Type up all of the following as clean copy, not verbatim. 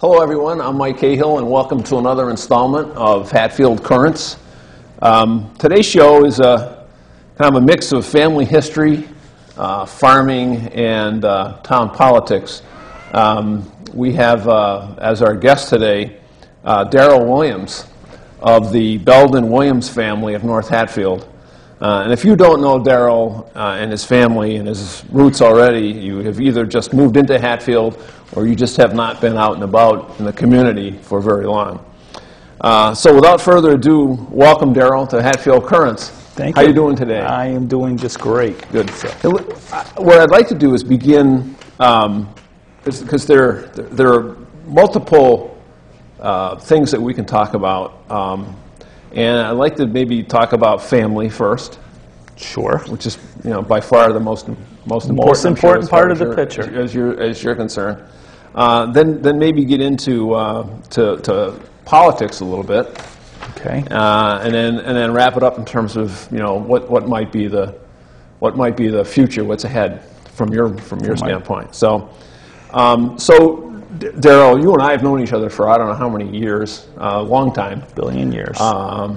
Hello everyone, I'm Mike Cahill and welcome to another installment of Hatfield Currents. Today's show is kind of a mix of family history, farming, and town politics. We have as our guest today Darryl Williams of the Belden Williams family of North Hatfield. And if you don't know Darryl and his family and his roots already, you have either just moved into Hatfield or you just have not been out and about in the community for very long. So without further ado, welcome Darryl to Hatfield Currents. Thank you. How are you doing today? I am doing just great. Good. What I'd like to do is begin, because there are multiple things that we can talk about. And I'd like to maybe talk about family first. Sure. Which is, by far the most important part of the picture, as you're concerned. Then maybe get into to politics a little bit. Okay. And then wrap it up in terms of what might be the future, what's ahead from your standpoint. So Darryl, you and I have known each other for I don't know how many years, a long time. Billion years. Not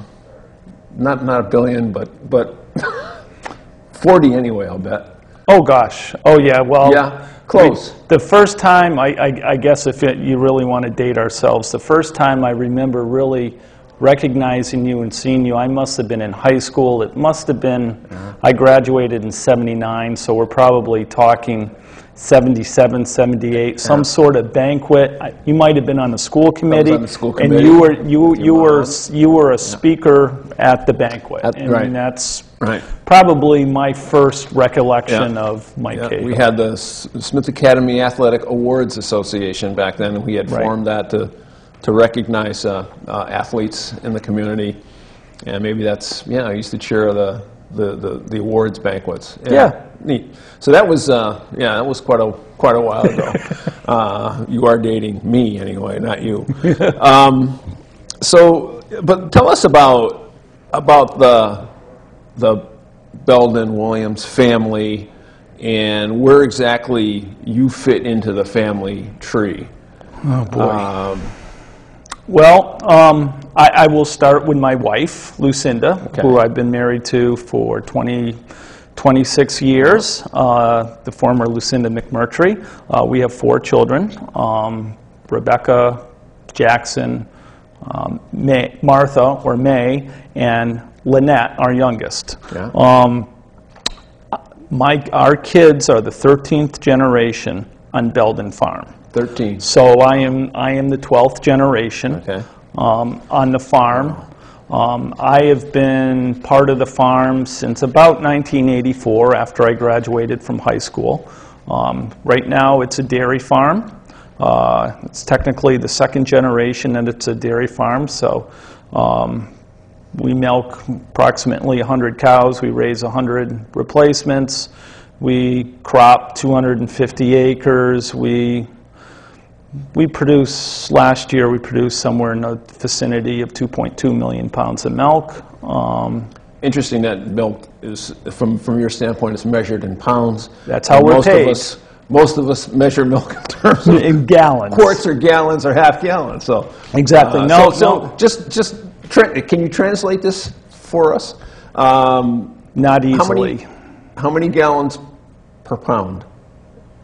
a billion, but 40 anyway, I'll bet. Oh gosh. Oh yeah. Well. Yeah. Close. The first time, I guess if you really want to date ourselves, the first time I remember really recognizing you and seeing you, I must have been in high school. It must have been, I graduated in '79, so we're probably talking 77, 78, some sort of banquet. You might have been on the school committee, I was on the school committee. And you were a speaker at the banquet. Right. And that's probably my first recollection of Mike Cahill. We had the Smith Academy Athletic Awards Association back then, and we had formed that to recognize athletes in the community. And maybe that's, I used to chair the awards banquets. Yeah. Neat. So that was quite a while ago. You are dating me anyway, not you. But tell us about the Belden Williams family and where exactly you fit into the family tree. Oh boy. I will start with my wife, Lucinda, who I've been married to for 26 years, the former Lucinda McMurtry. We have 4 children, Rebecca, Jackson, Martha, or May, and Lynette, our youngest. Yeah. Our kids are the 13th generation on Belden Farm. 13. So I am the 12th generation on the farm. I have been part of the farm since about 1984 after I graduated from high school. Right now it's a dairy farm. It's technically the 2nd generation and it's a dairy farm. So we milk approximately 100 cows. We raise 100 replacements. We crop 250 acres. Last year we produced somewhere in the vicinity of 2.2 million pounds of milk. Interesting that milk is, from your standpoint, is measured in pounds. That's how we're paid. Most of us measure milk in terms of in gallons. Quarts or gallons or half gallons. So exactly. Just can you translate this for us? Not easily. How many gallons per pound?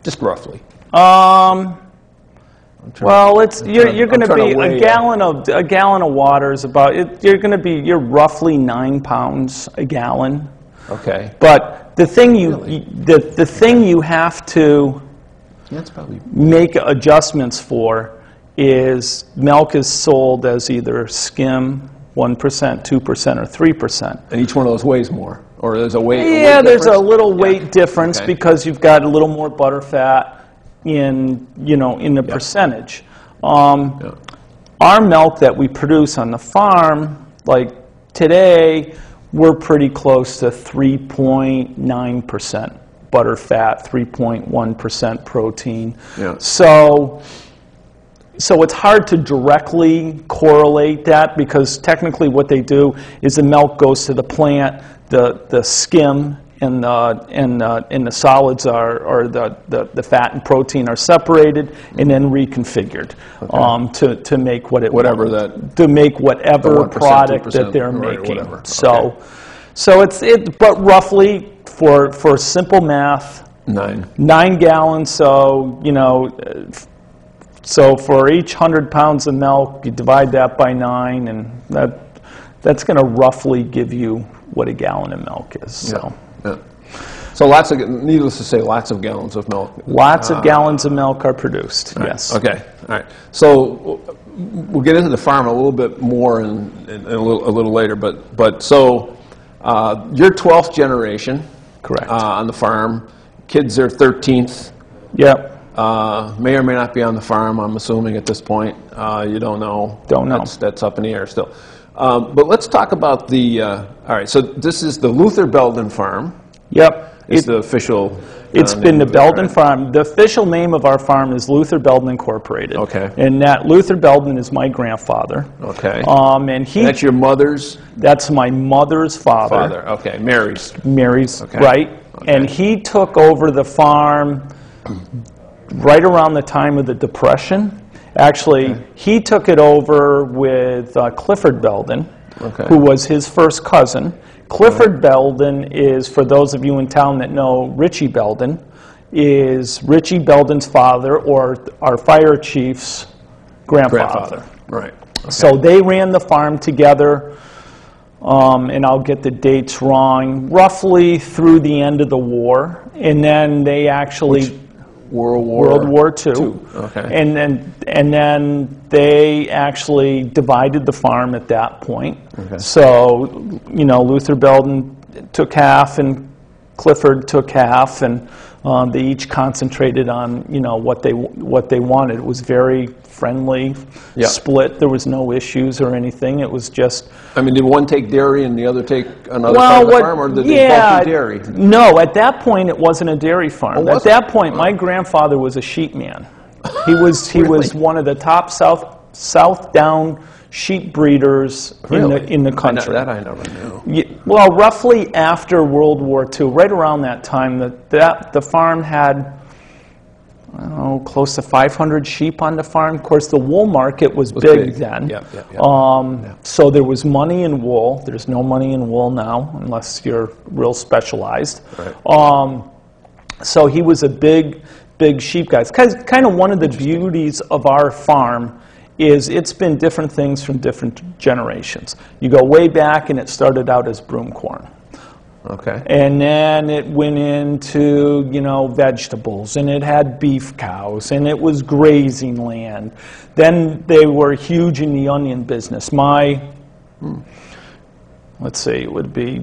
Just roughly. Well, you're going to be a gallon of water is about you're roughly 9 pounds a gallon. Okay. But the thing you have to make adjustments for is milk is sold as either skim 1%, 2%, or 3%. And each one of those weighs more, or there's a weight. Yeah, there's a little weight difference because you've got a little more butter fat in the percentage. Our milk that we produce on the farm, like today, we're pretty close to 3.9% butter fat, 3.1% protein. Yeah. So it's hard to directly correlate that because technically what they do is the milk goes to the plant, the skim and the solids or the fat and protein are separated and then reconfigured to make whatever product that they're making. Whatever. So but roughly for simple math, 9 gallons. So so for each 100 pounds of milk, you divide that by 9, and that's going to roughly give you what a gallon of milk is. So. Yeah. So needless to say, lots of gallons of milk. Lots of gallons of milk are produced. Right. Yes. Okay. All right. So we'll get into the farm a little bit more in a little later. But so you're 12th generation. Correct. On the farm. Kids are 13th. Yep. May or may not be on the farm, I'm assuming at this point. You don't know. Don't know. That's up in the air still. But let's talk about all right, so this is the Luther Belden farm. Yep. It's the official It's been the Belden farm. The official name of our farm is Luther Belden Incorporated. Okay. And that Luther Belden is my grandfather. Okay. And that's your mother's? That's my mother's father. Okay. Mary's, okay. Right. Okay. And he took over the farm right around the time of the Depression. Actually, he took it over with Clifford Belden, who was his first cousin. Clifford Belden is, for those of you in town that know Richie Belden, is Richie Belden's father, or our fire chief's grandfather. Right. Okay. So they ran the farm together, and I'll get the dates wrong, roughly through the end of the war. And then they actually... World War II. Okay. And then they actually divided the farm at that point. Okay. So, Luther Belden took half and Clifford took half, and they each concentrated on, what they wanted. It was very friendly, split. There was no issues or anything. It was just... I mean, did one take dairy and the other take another part of the farm, or did they both do dairy? No, at that point it wasn't a dairy farm. At that point, my grandfather was a sheep man. He was one of the top South Down sheep breeders in the country. That I never knew. Well, roughly after World War II, right around that time, the farm had, close to 500 sheep on the farm. Of course, the wool market was big then. So there was money in wool. There's no money in wool now, unless you're real specialized. Right. So he was a big sheep guy. Kind of one of the beauties of our farm is it's been different things from different generations. You go way back, and it started out as broom corn. Okay. And then it went into, vegetables, and it had beef cows, and it was grazing land. Then they were huge in the onion business. Let's see, it would be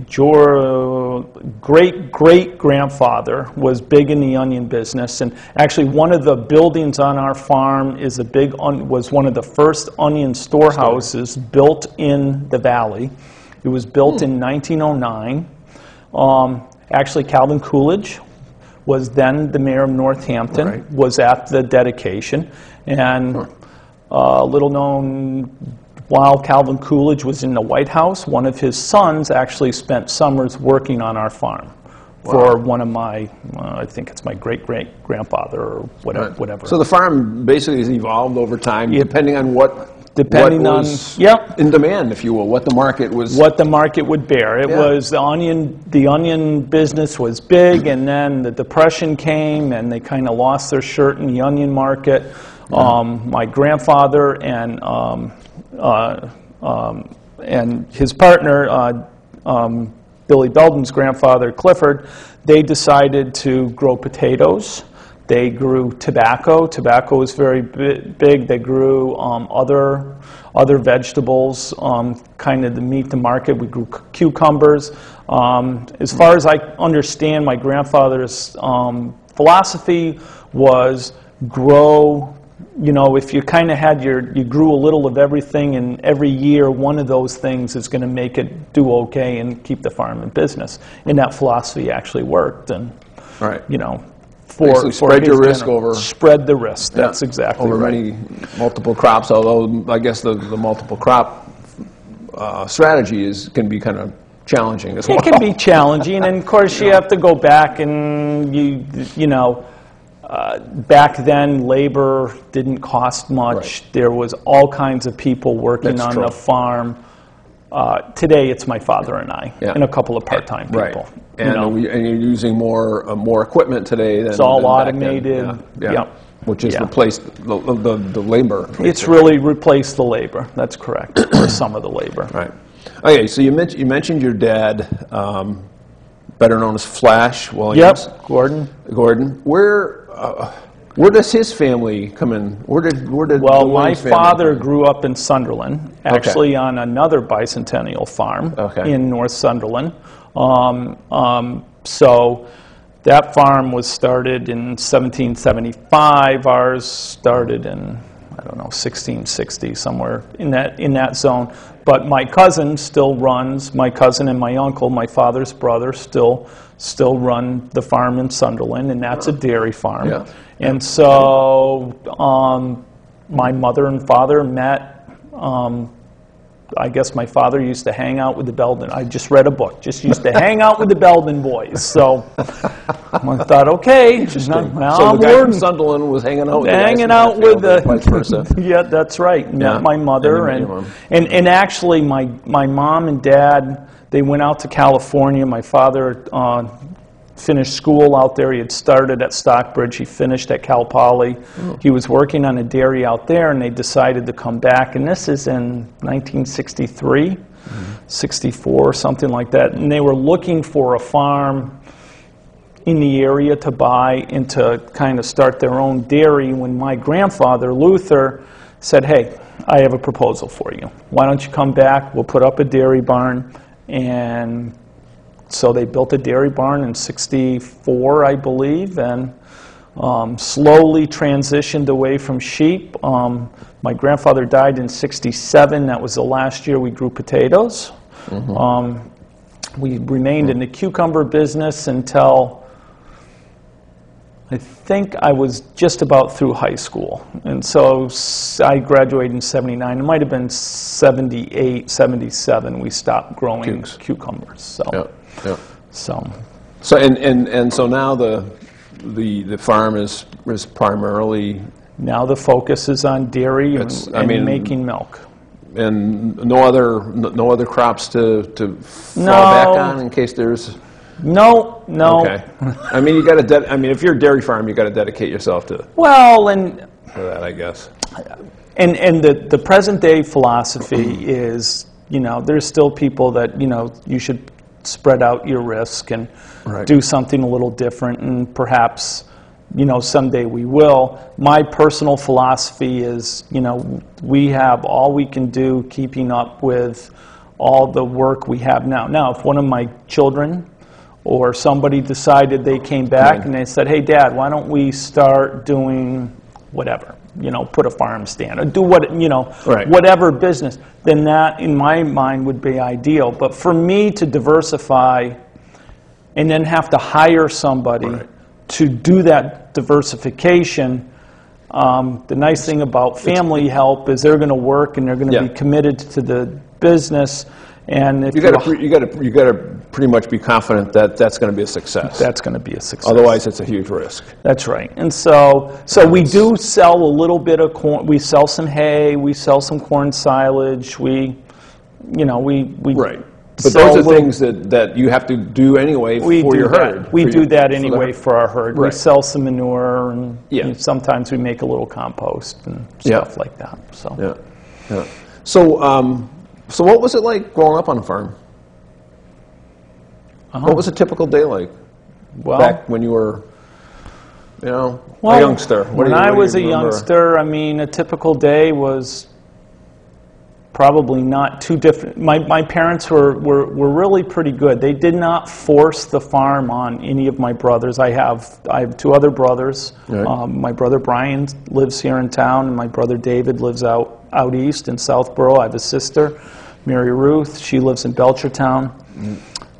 great-great-grandfather was big in the onion business, and actually one of the buildings on our farm was one of the first onion storehouses built in the valley. It was built in 1909. Actually, Calvin Coolidge was then the mayor of Northampton, was at the dedication, and little known. While Calvin Coolidge was in the White House, one of his sons actually spent summers working on our farm for one of my, I think it's my great-great-grandfather or whatever. So the farm basically has evolved over time, depending on what was in demand, if you will, what the market was. What the market would bear. It was the onion business was big, and then the Depression came, and they kind of lost their shirt in the onion market. My grandfather and his partner, Billy Belden's grandfather, Clifford, they decided to grow potatoes. They grew tobacco. Tobacco was very big. They grew other vegetables, kind of to meet the market. We grew cucumbers. As far as I understand, my grandfather's philosophy was grow. If you kind of had you grew a little of everything, and every year one of those things is going to make it do okay and keep the farm in business. And that philosophy actually worked. And spread your risk over. Spread the risk. That's exactly over many multiple crops. Although I guess the multiple crop strategy can be kind of challenging as well. It can be challenging, and of course you have to go back and you know, back then labor didn't cost much. Right. There was all kinds of people working on the farm. Today it's my father and I, and a couple of part-time people. Right. And you're using more equipment today than it's all than automated. back then. Yeah. Yep. Which has replaced the labor. It's really replaced the labor. That's correct, or some of the labor. Right. Okay, so you mentioned your dad, better known as Flash Williams. Yep, Gordon. Where does his family come in? Where did Well, my father grew up in Sunderland, actually on another bicentennial farm in North Sunderland. So that farm was started in 1775. Ours started in, I don't know, 1660, somewhere in that zone. But my cousin still runs. My cousin and my uncle, my father's brother, still run the farm in Sunderland, and that's a dairy farm. Yeah. And so my mother and father met. I guess my father used to hang out with the Belden. I just read a book. Just used to hang out with the Belden boys. So I thought, okay, now so I'm the guy from Sunderland was hanging out with the vice versa. Yeah, that's right. Met my mother and actually my mom and dad, they went out to California. My father finished school out there. He had started at Stockbridge. He finished at Cal Poly. He was working on a dairy out there, and they decided to come back. And this is in 1963, 64, something like that. And they were looking for a farm in the area to buy and to kind of start their own dairy when my grandfather, Luther, said, hey, I have a proposal for you. Why don't you come back? We'll put up a dairy barn. And so they built a dairy barn in 64, I believe, and slowly transitioned away from sheep. My grandfather died in 67. That was the last year we grew potatoes. We remained in the cucumber business until I think I was just about through high school. And so I graduated in 79. It might have been 78, 77 we stopped growing cucumbers. So. So now the farm is primarily, now the focus is on dairy and making milk. And no other crops to fall back on in case there's. No. Okay. I mean, if you're a dairy farm, you got to dedicate yourself to. Well, and for that, I guess. And the present day philosophy is, there's still people that you should spread out your risk and do something a little different, and perhaps someday we will. My personal philosophy is we have all we can do keeping up with all the work we have now. Now, if one of my children or somebody decided they came back and they said, hey, Dad, why don't we start doing whatever, put a farm stand or do whatever business, then that, in my mind, would be ideal. But for me to diversify and then have to hire somebody to do that diversification, the nice thing about family help is they're going to work and they're going to be committed to the business. And if you got to pretty much be confident that that's going to be a success. That's going to be a success. Otherwise, it's a huge risk. That's right. And so we do sell a little bit of corn. We sell some hay. We sell some corn silage. We right. But those are things that you have to do anyway for your herd. We do that anyway for our herd. We sell some manure, and sometimes we make a little compost and stuff like that. So. So what was it like growing up on a farm? What was a typical day like back when you were, a youngster? When I was a youngster, I mean, a typical day was probably not too different. My parents were really pretty good. They did not force the farm on any of my brothers. I have two other brothers. Right. My brother Brian lives here in town, and my brother David lives out east in Southborough. I have a sister, Mary Ruth. She lives in Belchertown.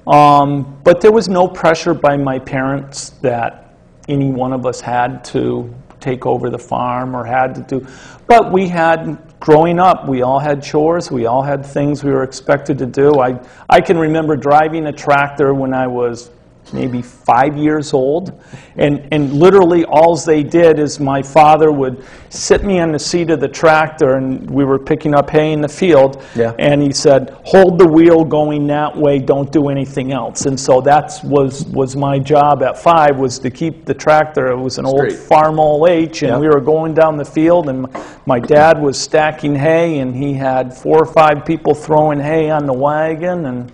But there was no pressure by my parents that any one of us had to take over the farm or had to do. But we had growing up, we all had chores. We all had things we were expected to do. I can remember driving a tractor when I was maybe 5 years old, and literally all they did is my father would sit me on the seat of the tractor, and we were picking up hay in the field, and he said, hold the wheel going that way, don't do anything else. And so that was my job at 5, was to keep the tractor. It was an old Farmall H, and we were going down the field, and my dad was stacking hay, and he had 4 or 5 people throwing hay on the wagon, and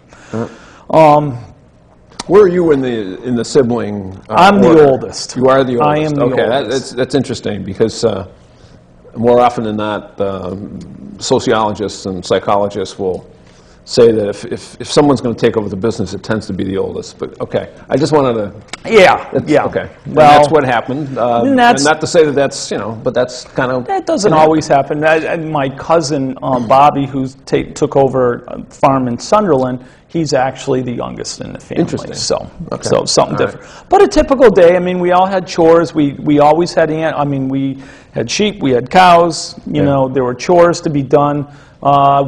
where are you in the sibling? I'm the oldest. You are the oldest. I am the oldest. That's interesting, because more often than not, sociologists and psychologists will say that if someone's going to take over the business, it tends to be the oldest. But okay, I just wanted to. Yeah. Okay. Well, that's what happened. And not to say that that's but that's kind of. That doesn't always happen. And my cousin Bobby, who took over a farm in Sunderland, he's actually the youngest in the family. Interesting. So something different. Right. But a typical day. I mean, we all had chores. We always had we had sheep. We had cows. You know, there were chores to be done.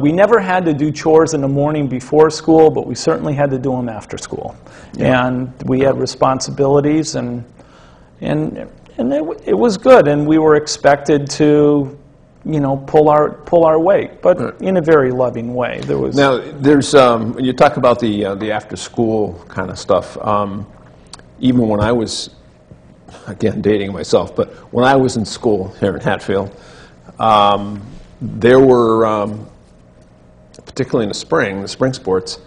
We never had to do chores in the morning before school, but we certainly had to do them after school. And we had responsibilities, and it was good. And we were expected to, pull our weight, but in a very loving way. Now there's when you talk about the after school kind of stuff. Even when I was, again dating myself, but when I was in school here in Hatfield. There were, particularly in the spring sports,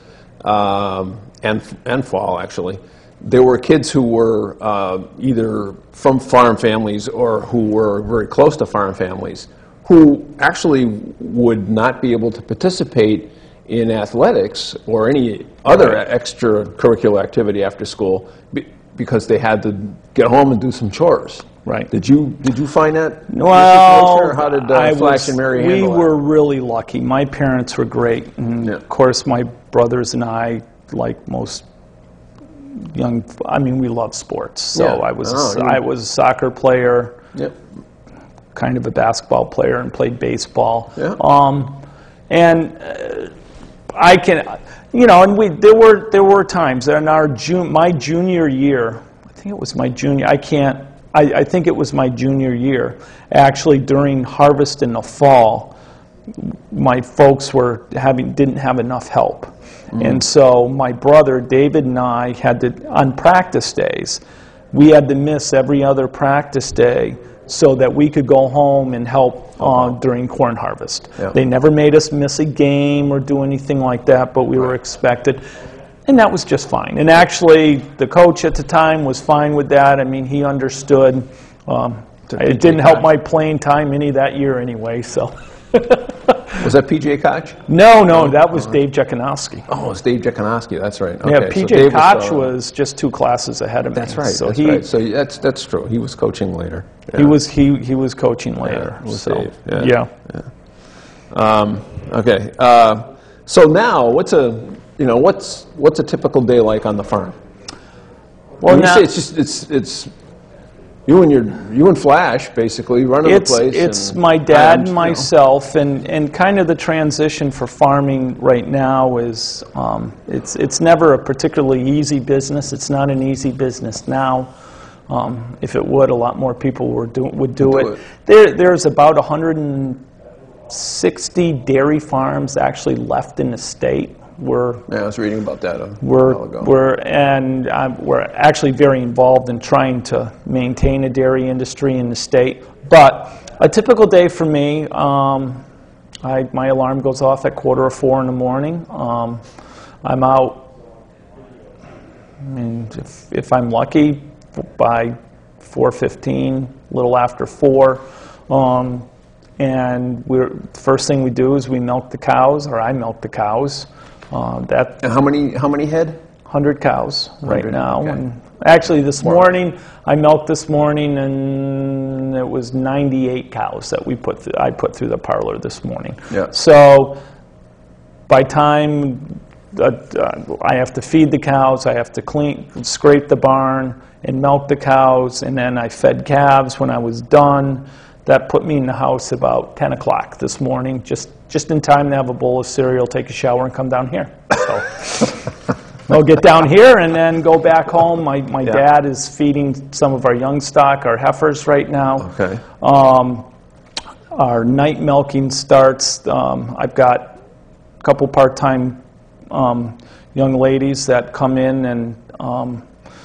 and fall actually, there were kids who were either from farm families or who were very close to farm families who actually would not be able to participate in athletics or any other extracurricular activity after school because they had to get home and do some chores. Right. Did you find that? Well, or how did Flash and Mary handle we were really lucky. My parents were great, and of course, my brothers and I, like most young, we love sports. So I was a soccer player, kind of a basketball player, and played baseball. I can, and there were times in my junior year. I think it was my junior. I think it was my junior year. Actually, during harvest in the fall, my folks didn't have enough help. And so my brother, David, and I had to, on practice days, we had to miss every other practice day so that we could go home and help during corn harvest. They never made us miss a game or do anything like that, but we were expected. And that was just fine. And actually, the coach at the time was fine with that. He understood. It didn't help my playing time any that year anyway, so. Was that P.J. Koch? No, that was Dave Jekanowski. Oh, it was Dave Jekanowski, that's right. Okay. Yeah, P.J. Koch was just 2 classes ahead of me. That's right, So that's true. He was coaching later. He was coaching later. Dave. Okay. So now, what's a typical day like on the farm? Well, when you say it's you and Flash basically running the place. It's my dad and myself, and kind of the transition for farming right now is it's never a particularly easy business. It's not an easy business now. If it would, a lot more people would do it. There's about 160 dairy farms actually left in the state. I was reading about that a while ago. We're actually very involved in trying to maintain a dairy industry in the state. But a typical day for me, my alarm goes off at 3:45 in the morning. I'm out, if I'm lucky, by 4:15, a little after 4. And the first thing we do is we milk the cows, or I milk the cows. And how many head? 100 cows right now. Okay. And actually, this morning I milked and it was 98 cows that I put through the parlor this morning. So by time I have to feed the cows, I have to scrape the barn and milk the cows, and then I fed calves when I was done. that put me in the house about 10 o'clock this morning, just in time to have a bowl of cereal, take a shower, and come down here. So I'll get down here and then go back home. My dad is feeding some of our young stock, our heifers right now. Okay. Our night milking starts. I've got a couple part-time young ladies that come in and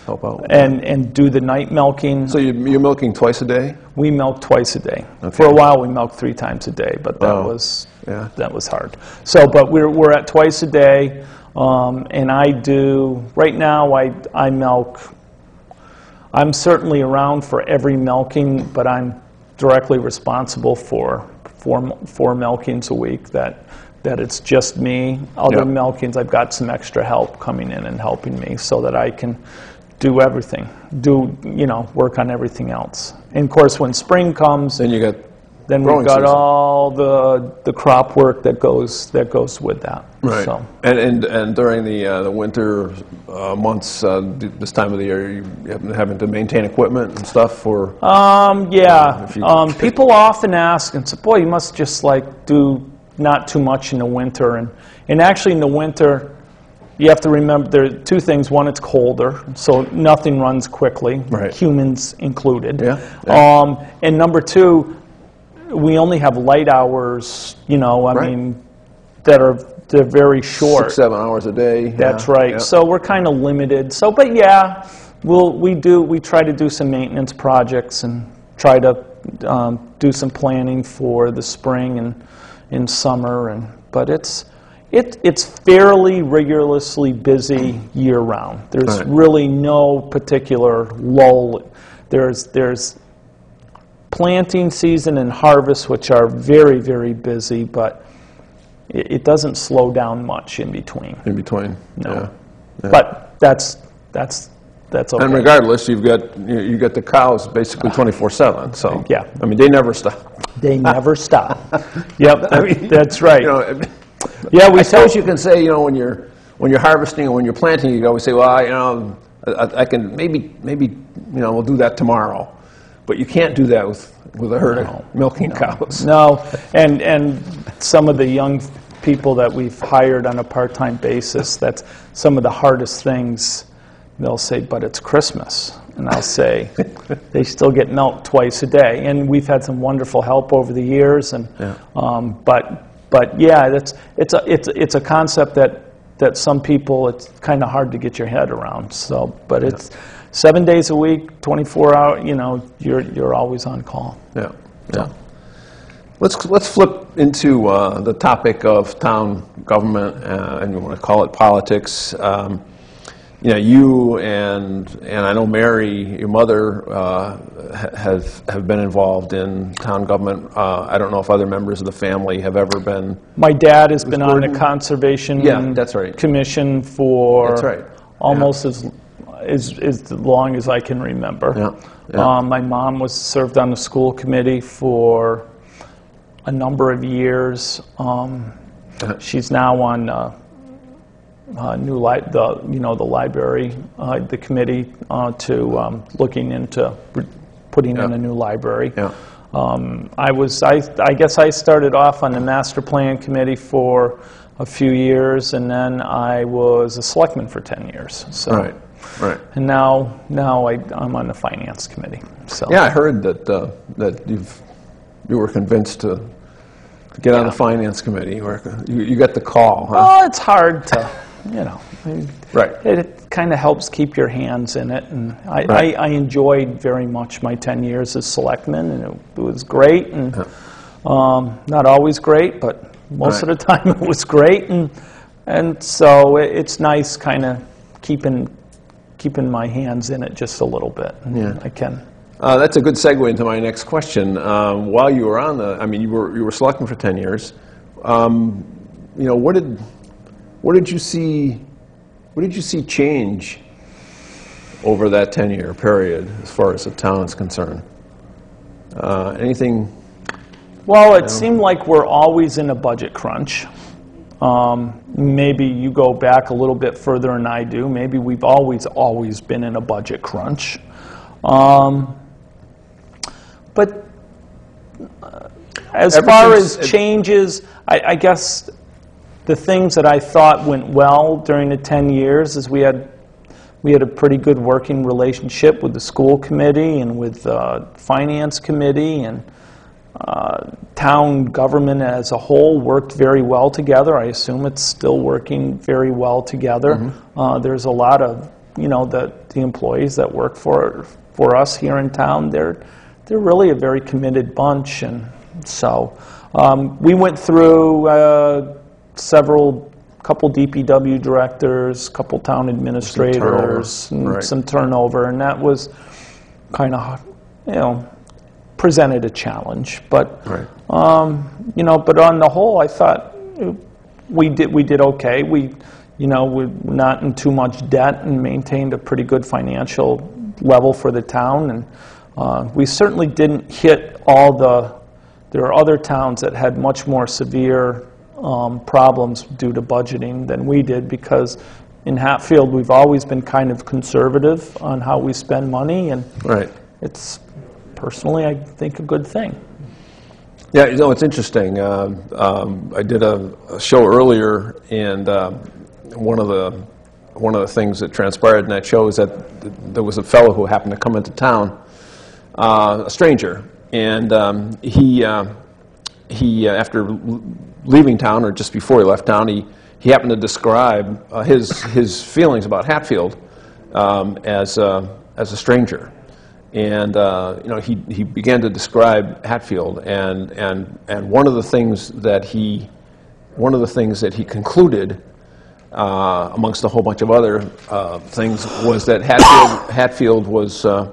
help out and do the night milking. So you're milking twice a day? We milk twice a day. Okay. For a while, we milked 3 times a day, but that was hard. So, but we're at twice a day, and I do right now. I milk. I'm certainly around for every milking, but I'm directly responsible for four milkings a week. That it's just me. Other milkings, I've got some extra help coming in and helping me so that I can do everything, work on everything else. And of course, when spring comes, then we've got season. all the crop work that goes with that. Right. So. And during the winter months, this time of the year, you having to maintain equipment and stuff for. People often ask and say, "Boy, you must just do not too much in the winter." And actually, in the winter, you have to remember there are 2 things. One, it's colder, so nothing runs quickly, humans included. And number 2, we only have light hours, they're very short. 6-7 hours a day. That's right. Yeah. So we're kind of limited. So, but we try to do some maintenance projects and try to do some planning for the spring and in summer. But it's fairly rigorously busy year round. There's really no particular lull. There's planting season and harvest, which are very, very busy, but it doesn't slow down much in between. In between, no. Yeah. But that's okay. And regardless, you got the cows basically 24/7. So yeah, I mean they never stop. They never stop. Yep, that's right. I suppose you can say when you're harvesting and when you're planting, you always say, well, I can maybe we'll do that tomorrow. But you can't do that with a herd of milking cows. No, and some of the young people that we've hired on a part-time basis, that's some of the hardest things. They'll say, but it's Christmas. And I'll say, they still get milk twice a day. And we've had some wonderful help over the years. And but yeah, it's a concept that some people, it's kind of hard to get your head around. So, but it's 7 days a week, 24 hours. You're always on call. Yeah. Let's flip into the topic of town government, and you want to call it politics. You and I know Mary, your mother, have been involved in town government. I don't know if other members of the family have ever been. My dad has been on the conservation commission for almost as long as I can remember. My mom served on the school committee for a number of years. She's now on the library, the committee to looking into putting in a new library. I guess I started off on the master plan committee for a few years, and then I was a selectman for 10 years. So. Right. And now I'm on the finance committee. So. Yeah, I heard that you were convinced to get on the finance committee. You got the call, huh? Oh, it's hard to, It kind of helps keep your hands in it, and I enjoyed very much my 10 years as selectman, and it was great, and not always great, but most of the time it was great, and so it's nice kind of keeping my hands in it just a little bit. I can. That's a good segue into my next question. While you were on you were selectman for 10 years. What did you see? What did you see change over that 10-year period as far as the town is concerned? Anything? Well, it seemed like we're always in a budget crunch. Maybe you go back a little bit further than I do. Maybe we've always been in a budget crunch. But As far as changes, I guess the things that I thought went well during the 10 years is we had a pretty good working relationship with the school committee and with the finance committee, and town government as a whole worked very well together. I assume it's still working very well together. Mm-hmm. There's a lot of, the employees that work for us here in town, they're really a very committed bunch. And so we went through couple DPW directors, couple town administrators, some turnover, and that was kind of, presented a challenge. But but on the whole, I thought we did okay. We're not in too much debt and maintained a pretty good financial level for the town, and we certainly didn't hit all the. There are other towns that had much more severe problems due to budgeting than we did, because in Hatfield we've always been kind of conservative on how we spend money, and it's personally, I think, a good thing. Yeah, it's interesting. I did a show earlier, and one of the things that transpired in that show is that there was a fellow who happened to come into town, a stranger, and he after leaving town, or just before he left town, he happened to describe his feelings about Hatfield as a stranger, and he began to describe Hatfield, and one of the things that he concluded, amongst a whole bunch of other things, was that Hatfield was a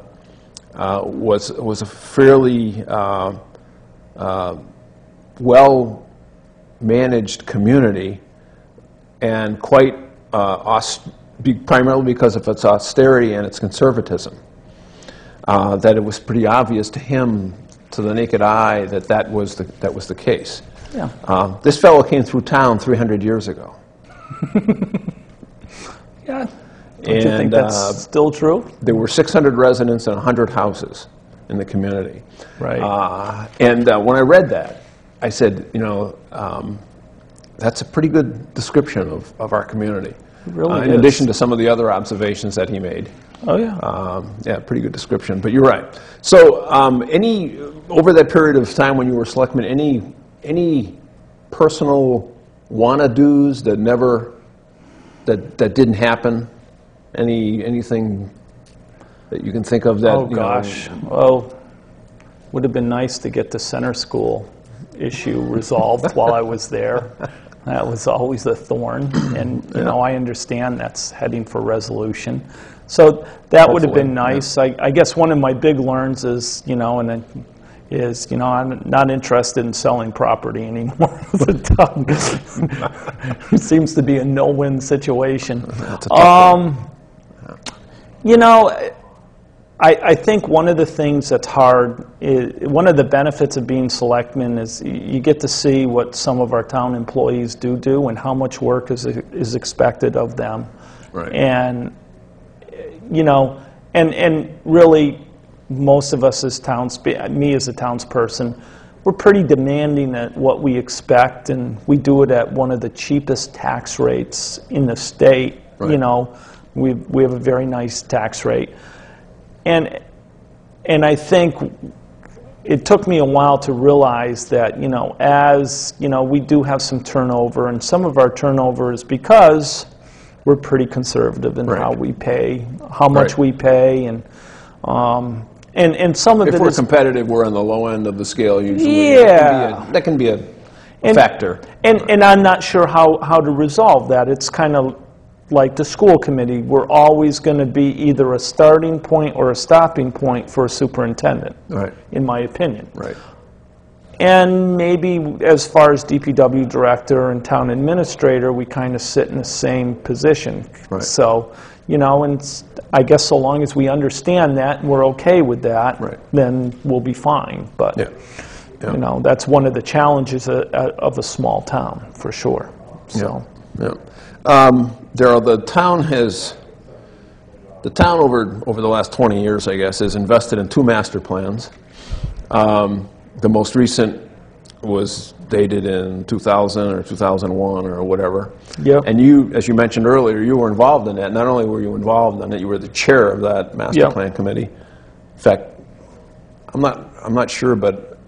fairly well-managed community, and quite primarily because of its austerity and its conservatism. That it was pretty obvious to him, to the naked eye, that was the case. Yeah. This fellow came through town 300 years ago. Yeah. Don't you think that's still true? There were 600 residents and 100 houses in the community. Right. And when I read that, I said, that's a pretty good description of our community. It really in addition to some of the other observations that he made. Oh, yeah. Yeah, pretty good description, but you're right. So over that period of time when you were selectman, any personal wanna-dos that didn't happen? Anything that you can think of that? Oh, gosh. Well, would have been nice to get the center school issue resolved while I was there. That was always a thorn, and I understand that's heading for resolution. So that would have been nice. Yeah. I guess one of my big learns is, I'm not interested in selling property anymore. It seems to be a no-win situation. That's a tough one. I think one of the things that's hard, one of the benefits of being selectman is you get to see what some of our town employees do and how much work is expected of them. Right. And, and really most of us as me as a townsperson, we're pretty demanding at what we expect, and we do it at one of the cheapest tax rates in the state. Right. We have a very nice tax rate. And I think it took me a while to realize that, as, we do have some turnover, and some of our turnover is because we're pretty conservative in how we pay, how much we pay, and some of it is... If we're competitive, we're on the low end of the scale usually. Yeah. That can be a factor. And I'm not sure how to resolve that. It's kind of like the school committee. We're always going to be either a starting point or a stopping point for a superintendent, in my opinion. Right. And maybe as far as DPW director and town administrator, we kind of sit in the same position. Right. So, and I guess so long as we understand that and we're okay with that, then we'll be fine. But, that's one of the challenges of a small town, for sure. So. Yeah. Darryl, the town over the last 20 years, I guess, has invested in 2 master plans. The most recent was dated in 2000 or 2001 or whatever. Yep. And you, as you mentioned earlier, you were involved in that. Not only were you involved in it, you were the chair of that master Yep. plan committee. In fact, I'm not sure, but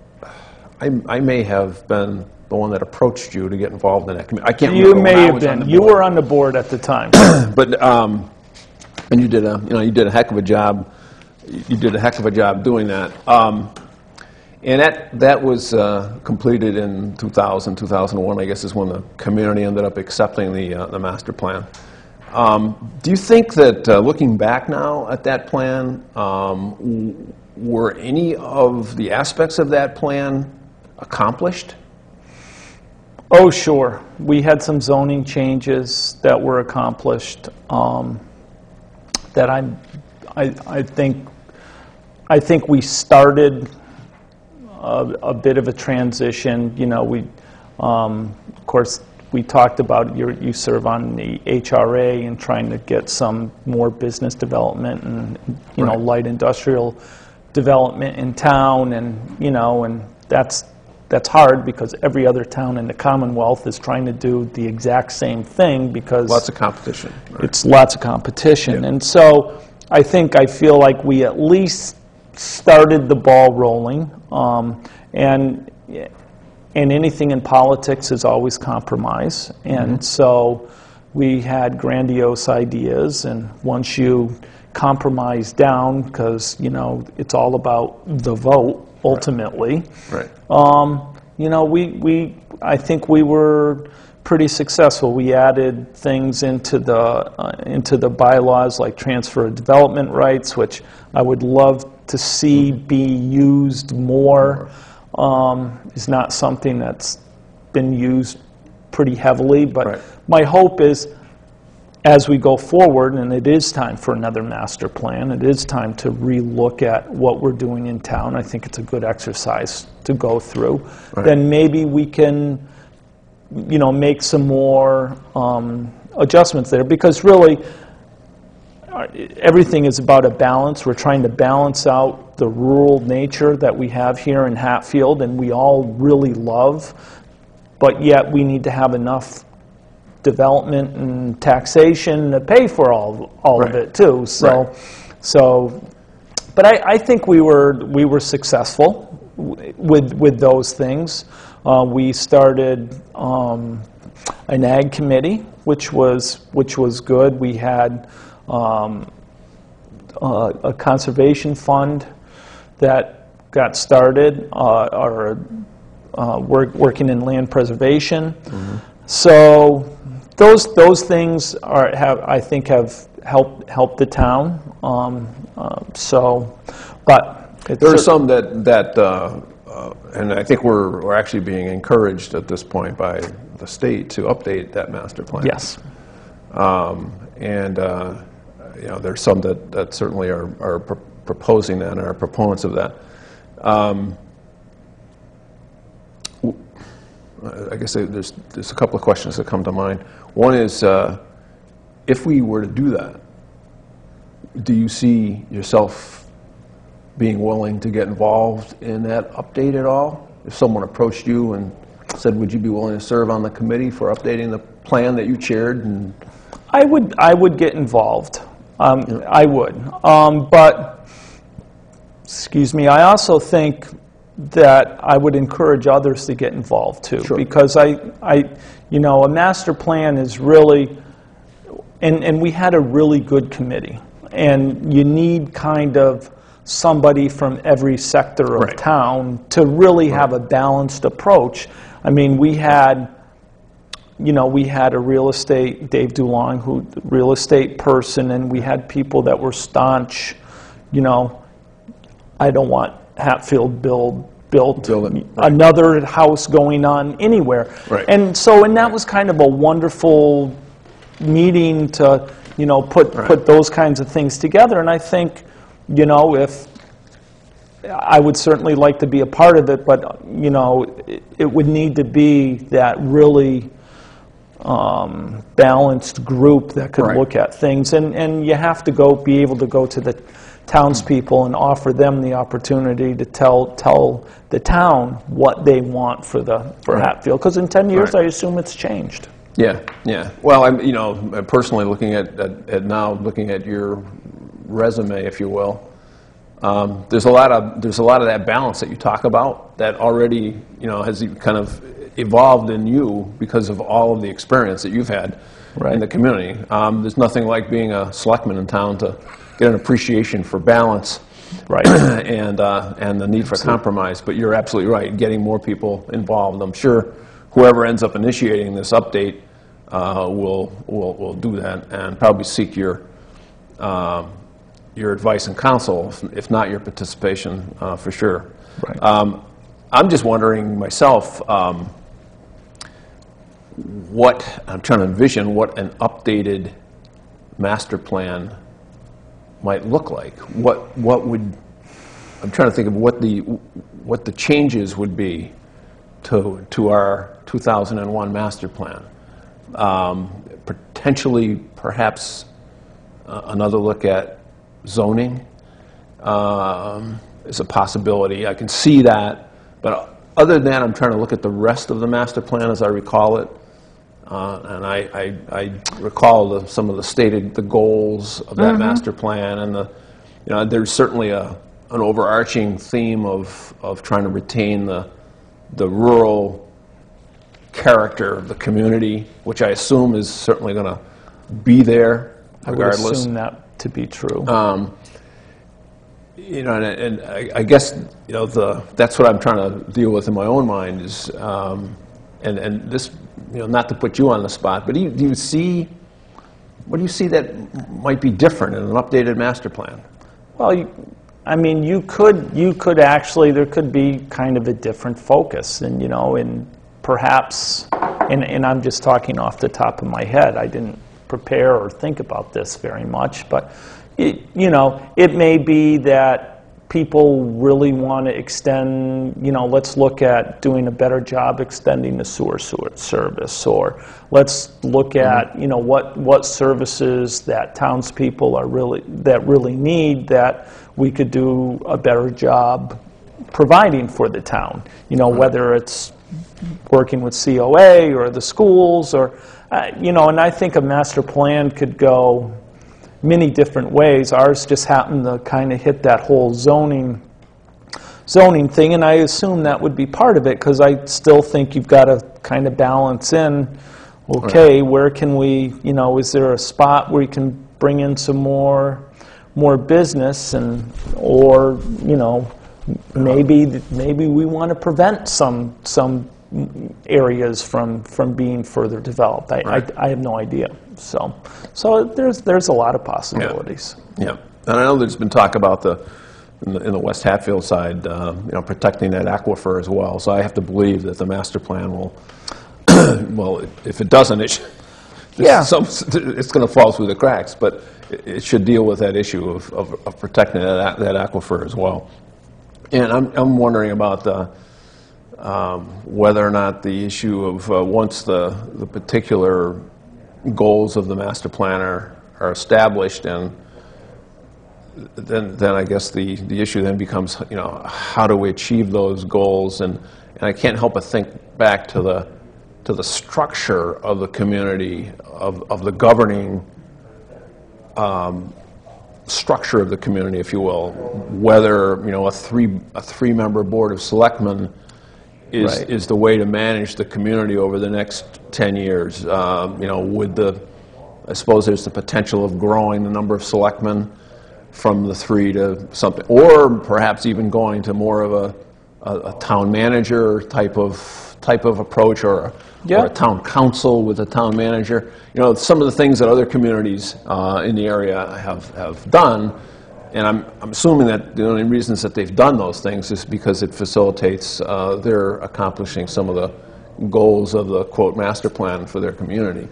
I may have been the one that approached you to get involved in that committee. I can't remember. You may when I have was on been. the You board. were on the board at the time. But and you did a heck of a job. You did a heck of a job doing that. And that was completed in 2000, 2001, I guess, is when the community ended up accepting the master plan. Do you think that, looking back now at that plan, were any of the aspects of that plan accomplished? Oh, sure. We had some zoning changes that were accomplished that I think we started a bit of a transition. You know, of course, we talked about you serve on the HRA and trying to get some more business development and, you know, light industrial development in town, and that's hard because every other town in the Commonwealth is trying to do the exact same thing because Lots of competition. Right. it's lots of competition. Yep. And so I feel like we at least started the ball rolling, and anything in politics is always compromise. And so we had grandiose ideas, and once you compromise down, because, you know, it's all about the vote ultimately. Right. You know, I think we were pretty successful. We added things into the bylaws like transfer of development rights, which I would love to see be used more. Is not something that's been used pretty heavily, but my hope is, as we go forward, and it is time for another master plan, it is time to relook at what we're doing in town. I think it's a good exercise to go through. Then maybe we can, you know, make some more adjustments there, because really everything is about a balance. We're trying to balance out the rural nature that we have here in Hatfield, and we all really love, but yet we need to have enough development and taxation to pay for all of it too. But I think we were successful with those things. We started an ag committee, which was good. We had a conservation fund that got started, working in land preservation. So those things I think have helped the town. But there are some that and I think we're actually being encouraged at this point by the state to update that master plan. Yes. And you know, there's some that certainly are proposing that and are proponents of that. I guess there's a couple of questions that come to mind. One is, if we were to do that, do you see yourself being willing to get involved in that update at all? If someone approached you and said, would you be willing to serve on the committee for updating the plan that you chaired? And I would get involved. I would. But, excuse me, I also think that I would encourage others to get involved too. Sure. Because you know, a master plan is really, and we had a really good committee. And you need kind of somebody from every sector of town to really have a balanced approach. I mean, we had a real estate, Dave Dulong, real estate person, and we had people that were staunch, you know, I don't want Hatfield built another house going on anywhere. And so, and that was kind of a wonderful meeting to, you know, put those kinds of things together. And I think, you know, if I would certainly like to be a part of it, but, you know, it would need to be that really balanced group that could Right. look at things, and you have to be able to go to the townspeople and offer them the opportunity to tell the town what they want for Right. Hatfield, because in 10 years Right. I assume it's changed. Yeah, yeah. Well, I'm, personally looking at now, looking at your resume, if you will. There's a lot of that balance that you talk about that already, has kind of evolved in you because of all of the experience that you've had Right. in the community. There's nothing like being a selectman in town to get an appreciation for balance, Right. and the need for compromise. But you're absolutely right. Getting more people involved. I'm sure whoever ends up initiating this update will do that and probably seek your advice and counsel, if not your participation, for sure. Right. I'm just wondering myself, what I'm trying to envision what an updated master plan might look like. What would, I'm trying to think of what the changes would be to our 2001 master plan. Potentially, perhaps another look at zoning is a possibility. I can see that, but other than that, I'm trying to look at the rest of the master plan as I recall it. And I recall some of the goals of that master plan, and there's certainly an overarching theme of trying to retain the rural character of the community, which I assume is certainly going to be there regardless. I would assume that to be true. And I guess that's what I'm trying to deal with in my own mind is, and this, not to put you on the spot, but what do you see that might be different in an updated master plan? Well, you could actually, there could be kind of a different focus, and perhaps, and I'm just talking off the top of my head. I didn't prepare or think about this very much, but it may be that people really want to extend, let's look at doing a better job extending the sewer service, or let's look at, what services that townspeople really need that we could do a better job providing for the town. Whether it's working with COA or the schools, or, and I think a master plan could go many different ways. Ours just happened to kind of hit that whole zoning thing, and I assume that would be part of it, because I still think you've got to kind of balance in, okay, right, where can we, is there a spot where you can bring in some more business, or maybe we want to prevent some areas from being further developed. Right. I have no idea. So there's a lot of possibilities. Yeah. And I know there's been talk about in the West Hatfield side, protecting that aquifer as well. So I have to believe that the master plan will, well, if it doesn't, it's going to fall through the cracks. But it should deal with that issue of protecting that aquifer as well. And I'm wondering about whether or not the issue of once the particular goals of the master plan are established, and then I guess the issue then becomes, how do we achieve those goals? And I can't help but think back to the structure of the community, of the governing structure of the community, if you will. Whether a three-member board of selectmen is the way to manage the community over the next 10 years. I suppose there's the potential of growing the number of selectmen from the 3 to something, or perhaps even going to more of a town manager type of approach, or a town council with a town manager. Some of the things that other communities in the area have done. And I'm assuming that the only reasons that they've done those things is because it facilitates their accomplishing some of the goals of the, quote, master plan for their community.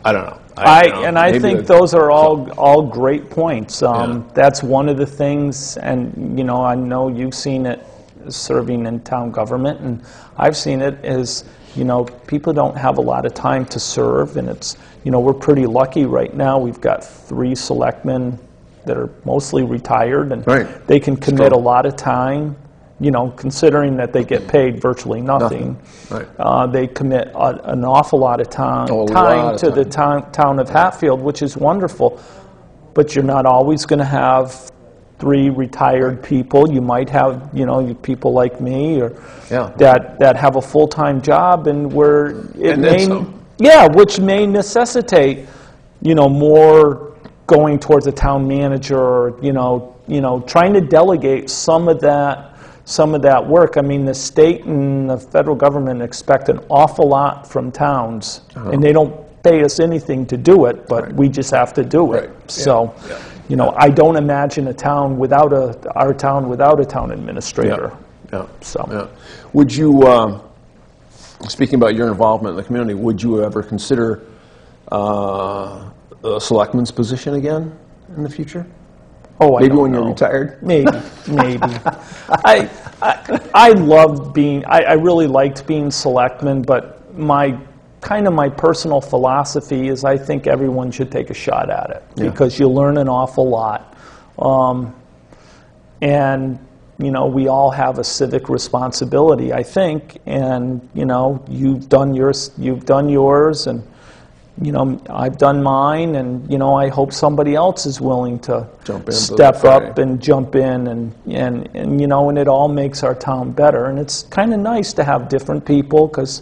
I don't know. I think those are all great points. That's one of the things, and I know you've seen it serving in town government, and I've seen it, is you know, people don't have a lot of time to serve, and it's, you know, we're pretty lucky right now. We've got 3 selectmen that are mostly retired, and they can commit a lot of time, you know, considering that they get paid virtually nothing. They commit an awful lot of time to the town of Hatfield, which is wonderful. But you're not always going to have 3 retired people. You might have, you know, people like me or that have a full-time job, and where it which may necessitate, you know, more going towards a town manager, or you know, trying to delegate some of that work. I mean, the state and the federal government expect an awful lot from towns, and they don't pay us anything to do it, but we just have to do it. So, you know, I don't imagine our town without a town administrator. Would you, speaking about your involvement in the community, would you ever consider a selectman's position again in the future? Oh, maybe when you're retired. Maybe. I loved being. I really liked being selectman, but my personal philosophy is I think everyone should take a shot at it because you learn an awful lot, and you know, we all have a civic responsibility, I think, and you know, you've done yours, and you know, I've done mine, and you know, I hope somebody else is willing to step up and jump in, and you know, and it all makes our town better. And it's kind of nice to have different people because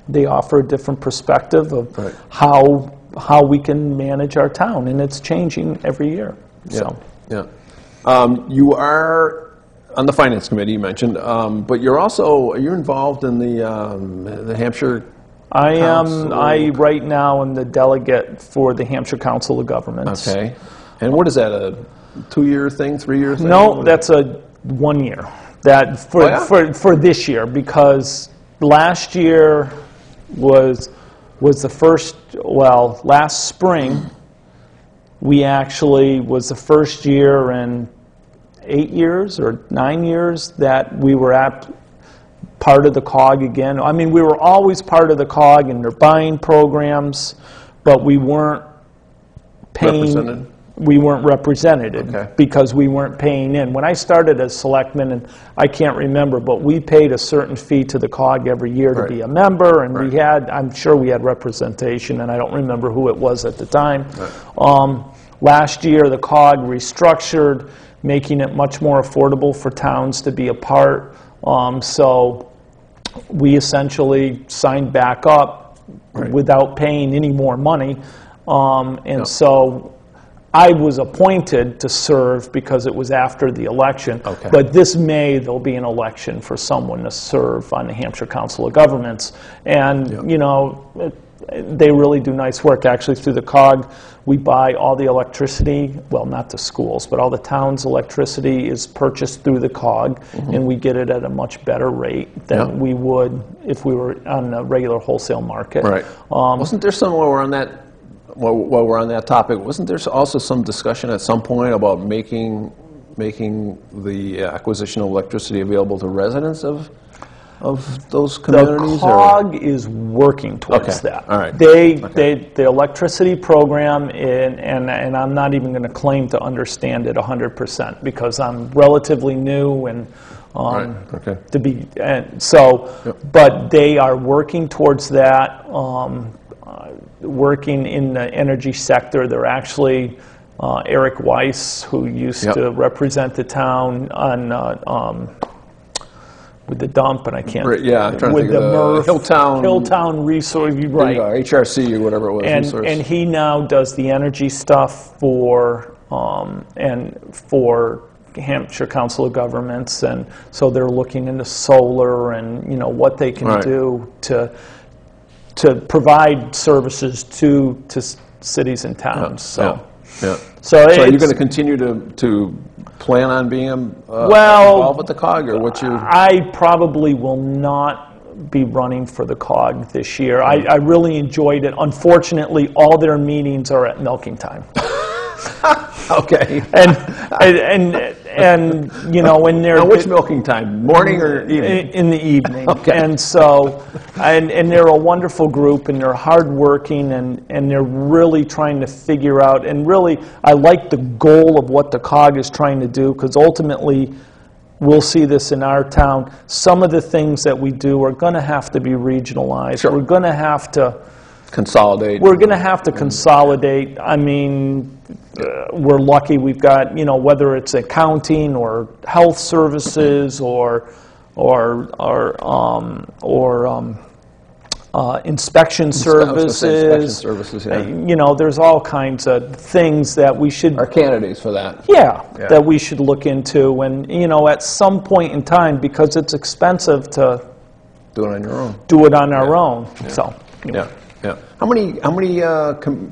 they offer a different perspective of how we can manage our town, and it's changing every year. You are on the finance committee, you mentioned, but are you involved in the Hampshire? I am. I right now am the delegate for the Hampshire Council of Governments. Okay. And what is that, a 2-year thing, 3-year thing? No, that's a 1 year. That for this year, because last year was the first. Well, last spring we actually was the first year in 8 years or 9 years that we were at part of the COG again. I mean, we were always part of the COG and their buying programs, but we weren't paying. We weren't represented because we weren't paying in. When I started as selectman, and I can't remember, but we paid a certain fee to the COG every year to be a member, and we had, I'm sure we had representation, and I don't remember who it was at the time. Last year, the COG restructured, making it much more affordable for towns to be a part. So we essentially signed back up without paying any more money. So I was appointed to serve because it was after the election. But this May, there'll be an election for someone to serve on the Hampshire Council of Governments. And, you know, they really do nice work. Actually, through the COG, we buy all the electricity, well, not the schools, but all the town's electricity is purchased through the COG, and we get it at a much better rate than we would if we were on a regular wholesale market. Wasn't there somewhere we're on that, while we're on that topic, wasn't there also some discussion at some point about making the acquisition of electricity available to residents of those communities? The COG is working towards that. The electricity program, and I'm not even going to claim to understand it 100% because I'm relatively new and to be, and so, but they are working towards that. Working in the energy sector, they're actually Eric Weiss, who used to represent the town on. With the dump, and I can't. I'm trying to think of the Hilltown Resource, HRC or whatever it was. And he now does the energy stuff for Hampshire Council of Governments, and so they're looking into solar and what they can do to provide services to cities and towns. So are you going to continue to plan on being involved with the COG, or what's your? I probably will not be running for the COG this year. I really enjoyed it. Unfortunately, all their meetings are at milking time. and you know, when they're now, which milking time? Morning or evening? In the evening. Okay. And so, and they're a wonderful group, and they're hardworking, and they're really trying to figure out. And really, I like the goal of what the COG is trying to do, because ultimately, we'll see this in our town. Some of the things that we do are going to have to be regionalized. Sure. We're going to have to Consolidate. We're going to have to consolidate. I mean, we're lucky we've got, you know, whether it's accounting or health services or inspection services. Inspection services, yeah. You know, there's all kinds of things that we should. Our candidates for that. Yeah, that we should look into, and you know, at some point in time, because it's expensive to do it on your own. Do it on our own. Yeah. So. Yeah. Yeah. How many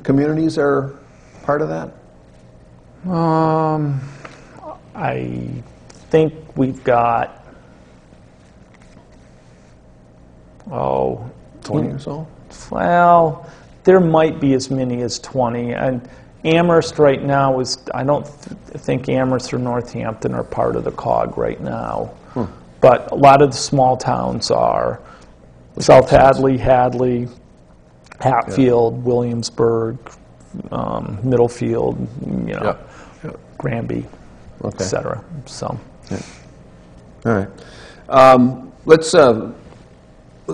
communities are part of that? I think we've got 20 or so. Well, there might be as many as 20. And Amherst right now is, I don't think Amherst or Northampton are part of the COG right now. But a lot of the small towns are. South Hadley, Hatfield, Williamsburg, Middlefield, you know, Granby, et cetera. So, all right. Let's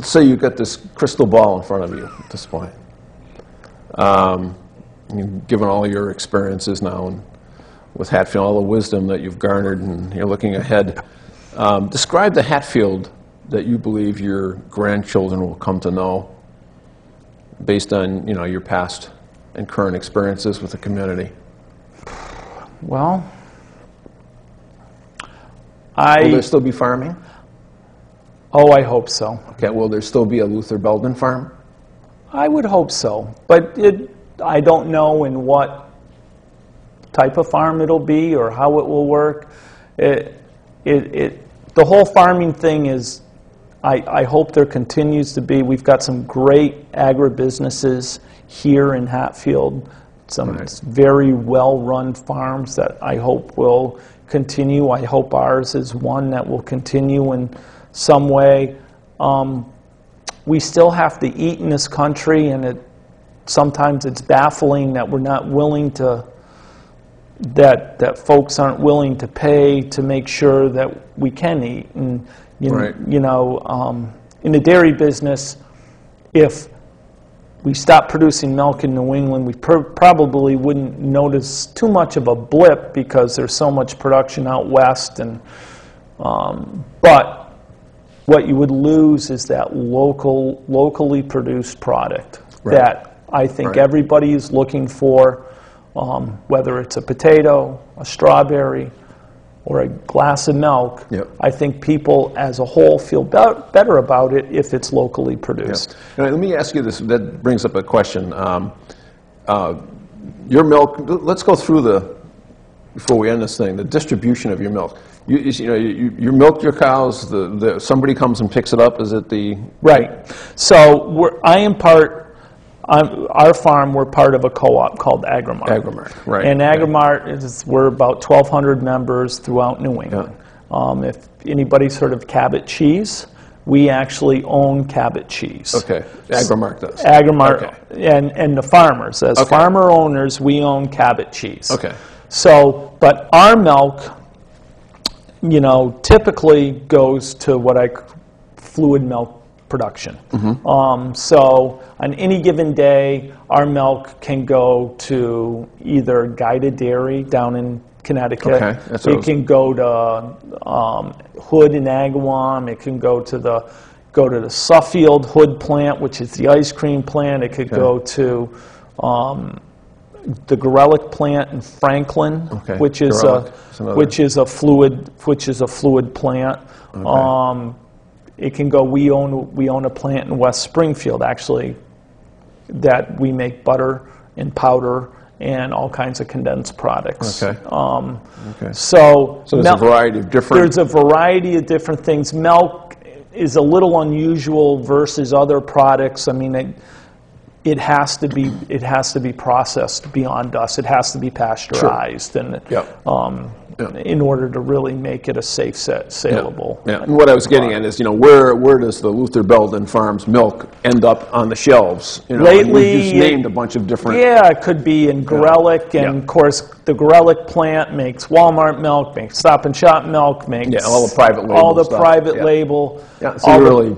say you've got this crystal ball in front of you at this point. Given all your experiences now and with Hatfield, all the wisdom that you've garnered, and you're looking ahead. Describe the Hatfield that you believe your grandchildren will come to know, based on, you know, your past and current experiences with the community. Well, will there still be farming? Oh, I hope so. Okay. Will there still be a Luther Belden farm? I would hope so, but I don't know in what type of farm it'll be or how it will work. The whole farming thing is. I hope there continues to be. We've got some great agribusinesses here in Hatfield, some very well-run farms that I hope will continue. I hope ours is one that will continue in some way. We still have to eat in this country, and sometimes it's baffling that we're not willing to, that folks aren't willing to pay to make sure that we can eat. And you know, in the dairy business, if we stopped producing milk in New England, we probably wouldn't notice too much of a blip because there's so much production out west. And but what you would lose is that locally produced product that I think everybody is looking for, whether it's a potato, a strawberry, or a glass of milk. I think people as a whole feel better about it if it's locally produced. Now, let me ask you this. That brings up a question. Your milk, let's go through before we end this thing, the distribution of your milk. You milk your cows, somebody comes and picks it up, is it the... Right. So our farm, we're part of a co-op called Agrimart. Agrimart, right. And Agrimart, we're about 1,200 members throughout New England. If anybody's heard of Cabot cheese, we actually own Cabot cheese. Okay, Agrimart does. Agrimart, and the farmers. As farmer owners, we own Cabot cheese. Okay. So, but our milk, you know, typically goes to fluid milk production. So on any given day, our milk can go to either Guided Dairy down in Connecticut. It can go to Hood in Agawam. It can go to the Suffield Hood plant, which is the ice cream plant. It could go to the Gorelick plant in Franklin, which is a fluid plant. It can go. We own a plant in West Springfield, actually, that we make butter and powder and all kinds of condensed products. So there's a variety of different. There's a variety of different things. Milk is a little unusual versus other products. I mean, it has to be processed beyond us. It has to be pasteurized, and in order to really make it a safe, saleable. Yeah. And what I was getting at is, where does the Luther Belden Farms milk end up on the shelves? Lately, you just named a bunch of different. Yeah, it could be in Gorelick, and of course, the Gorelick plant makes Walmart milk, makes Stop and Shop milk, makes all the private label all the stuff. private label. Yeah, so really.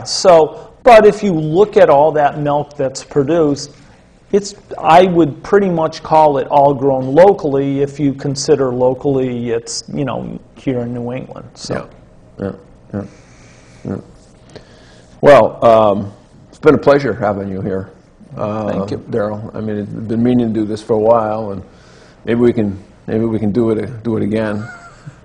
So, but if you look at all that milk that's produced, I would pretty much call it all grown locally. If you consider locally, it's here in New England. So. Yeah. Well, it's been a pleasure having you here. Thank you, Darryl. I mean, I've been meaning to do this for a while, and maybe we can do it again.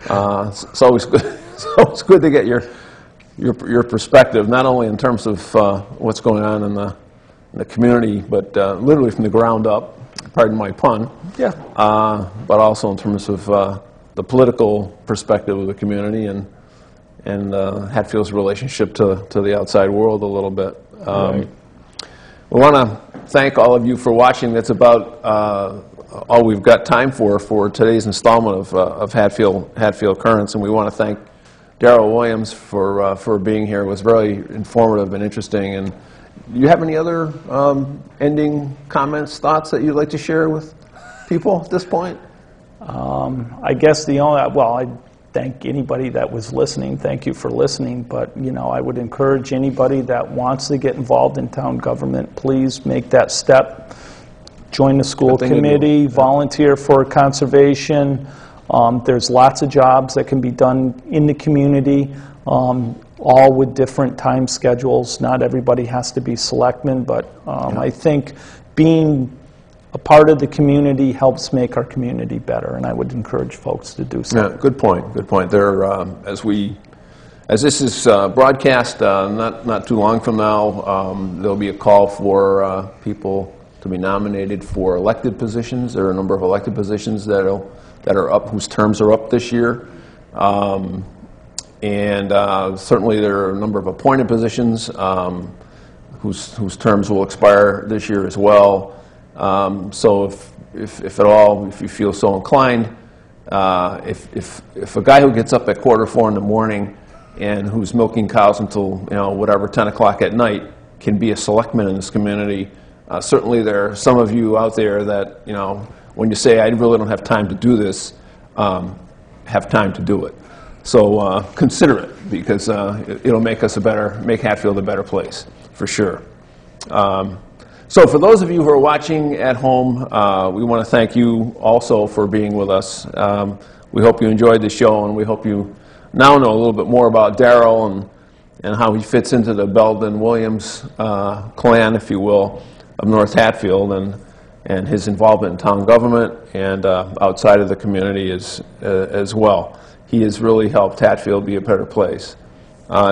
It's always good. It's always good to get your perspective, not only in terms of what's going on in the community, but literally from the ground up, pardon my pun, but also in terms of the political perspective of the community and Hatfield's relationship to the outside world a little bit. Right. We want to thank all of you for watching. That's about all we've got time for today's installment of Hatfield Currents, and we want to thank Darryl Williams for being here. It was very informative and interesting. And do you have any other ending comments, thoughts that you'd like to share with people at this point? I guess I thank anybody that was listening. Thank you for listening. But, I would encourage anybody that wants to get involved in town government, please make that step. Join the school committee, volunteer for conservation. There's lots of jobs that can be done in the community, all with different time schedules. Not everybody has to be selectmen, but I think being a part of the community helps make our community better, and I would encourage folks to do so. Yeah, good point. Good point. There, as this is broadcast, not too long from now, there'll be a call for people to be nominated for elected positions. There are a number of elected positions that are up, whose terms are up this year, and certainly there are a number of appointed positions whose terms will expire this year as well. So if at all, if you feel so inclined, if a guy who gets up at 3:45 in the morning and who's milking cows until whatever 10 o'clock at night can be a selectman in this community, certainly there are some of you out there that when you say I really don't have time to do this, have time to do it. So consider it, because it'll make Hatfield a better place for sure. So for those of you who are watching at home, we want to thank you also for being with us. We hope you enjoyed the show, and we hope you now know a little bit more about Darryl and how he fits into the Belden Williams clan, if you will, of North Hatfield, and his involvement in town government and outside of the community as well. He has really helped Hatfield be a better place.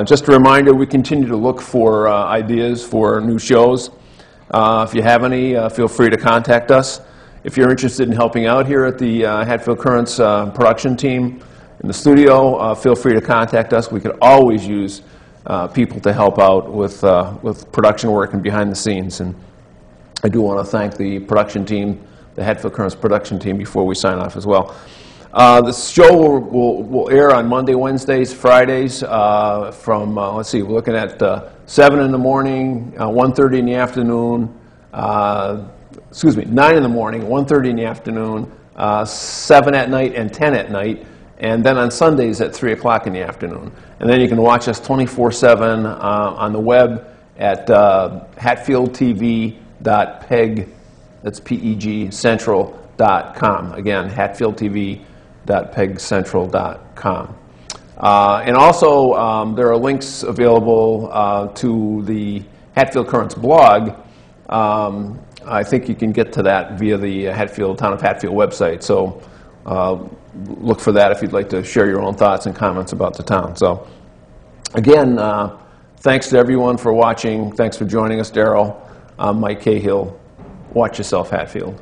Just a reminder, we continue to look for ideas for new shows. If you have any, feel free to contact us. If you're interested in helping out here at the Hatfield Currents production team in the studio, feel free to contact us. We could always use people to help out with production work and behind the scenes. And I do want to thank the production team, the Hatfield Currents production team, before we sign off as well. This show will air on Monday, Wednesdays, Fridays from, let's see, we're looking at 7 in the morning, 1:30 in the afternoon, 9 in the morning, 1:30 in the afternoon, 7 at night, and 10 at night, and then on Sundays at 3 o'clock in the afternoon. And then you can watch us 24/7 on the web at hatfieldtv.peg, that's P-E-G, central.com. Again, hatfieldtv.pegcentral.com. And also, there are links available to the Hatfield Currents blog. I think you can get to that via the Town of Hatfield website. So look for that if you'd like to share your own thoughts and comments about the town. So again, thanks to everyone for watching. Thanks for joining us, Darryl. I'm Mike Cahill. Watch yourself, Hatfield.